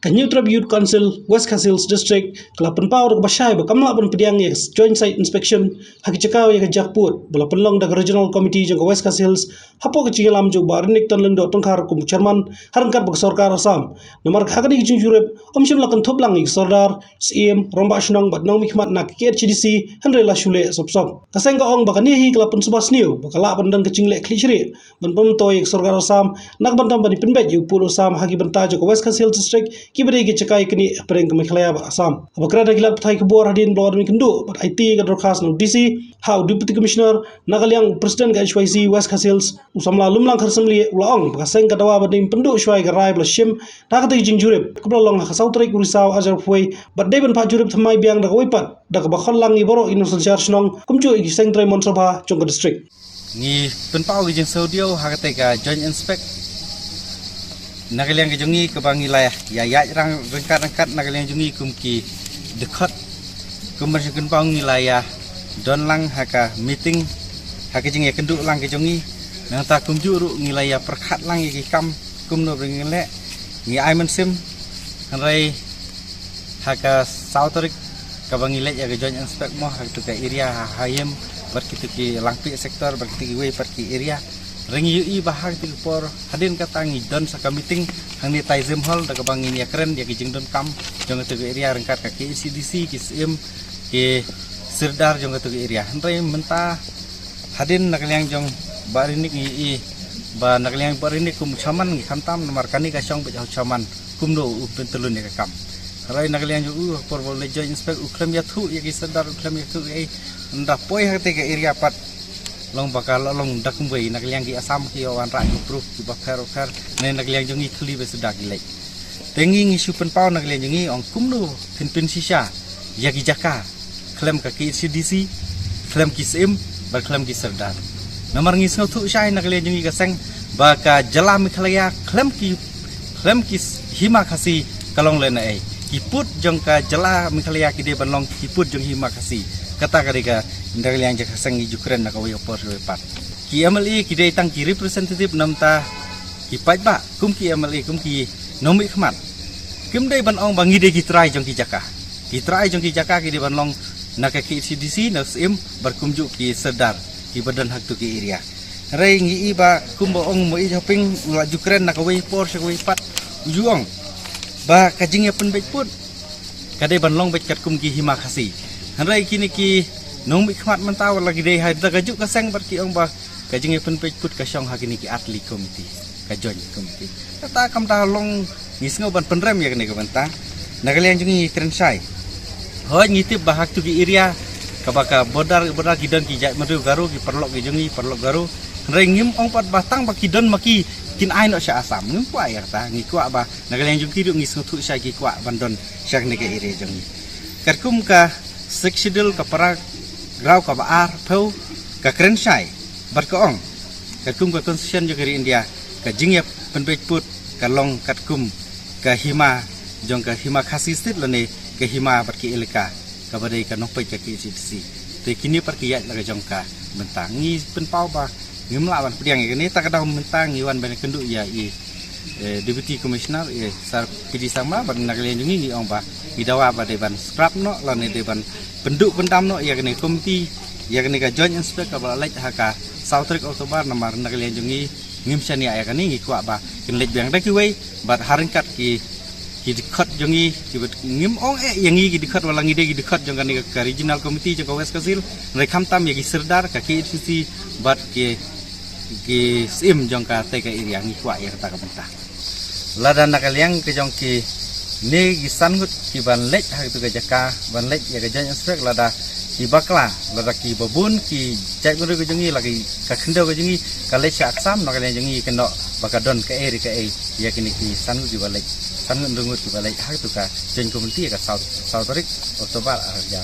New Tribute Council, West Castles District, Kelapan Power Bashai, Bakamla pun pediang ya Joint Site Inspection, Haki Cakau ya Jakput, Bala Penlong da Regional Committee jangka West Castles, Hapo Kecilam jo Barnik Tan Lendo Tongkar kum Chairman, Harangkat bak Sorkar Assam, Namar Hakani Kijing Jurep, Shim Lakan Toplang ik Sordar, CM, Romba Shnong Bat Nong Mikmat nak KRCDC, Henry La Shule Sopsop. Kasengka ong bakanihi Kelapan Subas New, Bakala Pandang Kecing Lek Klishri, Ban Pemtoy ik Sorkar Assam, Nak Bantam Bani Penbet yu Pulu Assam Haki Banta jangka West Castles District, Kibere ke cekai kini pereng ke Meghalaya Assam. Abakra dagilat patai kebor hadin blor mi kendu, but IT ke dorkas no DC, how Deputy Commissioner Nagaliang President ke HYC West Castles, usamla lumlang kersemli ulaong, bakaseng kadawa badim pendu shwai ke rai blashim, nakata kijing jurip, kebelalong hakasauterik urisau ajar fuai, but deben pak jurip thamai biang dak wipat, dak bakal lang iboro innocent charge nong, kumcu ikiseng trai Monsobha Chongka District. Ni penpau kijing saudio hakateka joint inspect Nagaliang kejungi ke bangilayah ya rang rengkat nagaliang jungi kumki dekat kumbersikan pang wilayah don lang haka meeting haka jeng ya kenduk lang kejungi nang ta kumjuru wilayah perkat lang iki kam kumno bringile ngi aiman sim hanrai haka sauterik ke bangilai ya ke joint inspect mo haka ke area hayem berkitu ki langpi sektor berkitu we perki area Rengi UI bahag ti por hadin katangi don saka meeting hang ni Taizim Hall da kabangin ya keren ya kijing don kam jong tu area rengkat ka KCDC KSM ke Sirdar jong tu area hentai menta hadin nakaliang jong barinik UI ba nakaliang barinik kum chaman ngi khantam markani ka chong bejau chaman kumno upen telun ya kam rai nakaliang jong por boleh joint inspect uklem ya thu ya ki Sirdar uklem ya thu ai nda poi hate ka area pat long bakal long dakum bay nagaliang gi Assam ki wan ra improve ki bakar ne nagaliang jongi khli be sudah gilai tengi ngi supen pau nagaliang jongi ong kumnu pinpin sisa yagi jaka klem ka ki CDC klem ki SM bar klem ki Sirdar nomor ngi snau thu sai nagaliang jongi ka seng baka jala Meghalaya klem ki hima khasi kalong lena ai ki put jong ka jala Meghalaya ki de banlong ki put jong hima khasi kata kadika nagaliang jaka sang Ukraine na kawayo por lepat ki MLA ki dai tang ki representative namta ki paiba kum ki MLA kum ki nomi khmat kim dai ban ong bangi de ki trai jong ki jaka ki de ban long na ka ki CDC na SM berkumju ki Sirdar ki badan hak tu ki area rai ngi ba kum bo ong mo i shopping la Ukraine na kawayo por sa kawayo pat ujuong ba kajing ya pen bet put kadai ban long bet kat kum ki hima khasi Hanrai kini ki nong mikmat mentawar lagi deh hai da gajuk kaseng berki ong ba kajing pen put kasyong hakini ki atli komiti kajon komiti kata kam ta long ngisngo ban penrem ya kene kabanta nagalian jungi krensai hoi ngitip bahak tu ki area kabaka bodar gidan ki jai meru garu ki perlok garu hanrai ngim ong pat batang ba kidan maki kin ai no sya Assam ngim kwa ya ta ngi kwa ba nagalian jungi du ngisngo tu sai ki kwa bandon syak ne ke area jungi karkum ka seksidil ka para grau ka baar phau ka krensai barkaong ka kum ka constitution jogeri India ka jingya penbej put ka long katkum ka hima jong ka hima khasi stit lane ka hima barki eleka ka badai ka nopai ka KCDC te kini perki ya laga jong ka bentangi penpau ba ngimla ban pediang ini tak ada mentangi wan ban kendu ya Deputy Commissioner sar pidi sama ban nagalian jungi ngi ong ba idawa ba deban scrap no lane deban penduk pendam no ya kene komiti ya kene ka joint inspect ka balai haka Southrik Oktober namar nagalian jungi ngim sani ya kene ngi kwa ba kin lek biang da ki wei bat haringkat ki dikat jungi ki ngim ong yang ngi dikat wala ngi de dikat jong kane ka regional committee jong West Kasil rekam tam ya ki Sirdar ka KCC bat ki sim jong ka te ka area ngi kwa ya ta ka bentah lada nakaliang ke jong ki ne gisan gut ki ban lek ha tu ka jaka ban lek ya ka joint inspect lada ki bakla lada ki babun ki jai beru ke jongi lagi ka khendo ke jongi ka lek ka Assam nakaliang jongi keno bakadon ka eri ka ya kini ki san gut ki balek san ngungut ki balek ha tu ka joint community ka Southrik Oktober ya